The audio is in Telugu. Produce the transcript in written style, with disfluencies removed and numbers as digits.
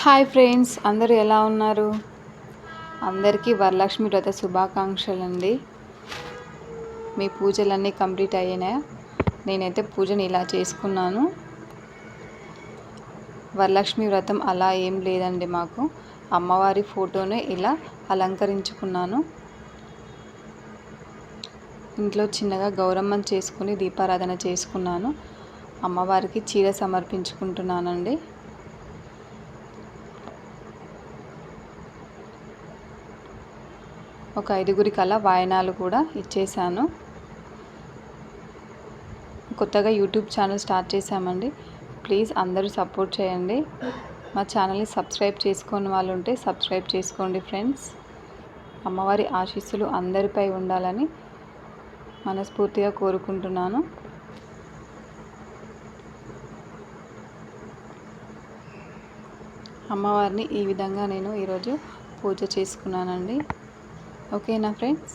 హాయ్ ఫ్రెండ్స్, అందరూ ఎలా ఉన్నారు? అందరికీ వరలక్ష్మి వ్రత శుభాకాంక్షలండి. మీ పూజలన్నీ కంప్లీట్ అయ్యాయా? నేనైతే పూజని ఇలా చేసుకున్నాను. వరలక్ష్మి వ్రతం అలా ఏం లేదండి, మాకు అమ్మవారి ఫోటోనే ఇలా అలంకరించుకున్నాను. ఇంట్లో చిన్నగా గౌరమ్మని చేసుకుని దీపారాధన చేసుకున్నాను. అమ్మవారికి చీర సమర్పించుకుంటున్నానండి. ఒక 5గురికి అలా వాయనాలు కూడా ఇచ్చేసాను. కొత్తగా యూట్యూబ్ ఛానల్ స్టార్ట్ చేశామండి. ప్లీజ్ అందరూ సపోర్ట్ చేయండి. మా ఛానల్ని సబ్స్క్రైబ్ చేసుకొని వాళ్ళు ఉంటే సబ్స్క్రైబ్ చేసుకోండి ఫ్రెండ్స్. అమ్మవారి ఆశీస్సులు అందరిపై ఉండాలని మనస్ఫూర్తిగా కోరుకుంటున్నాను. అమ్మవారిని ఈ విధంగా నేను ఈరోజు పూజ చేసుకున్నానండి. ఓకేనా ఫ్రెండ్స్?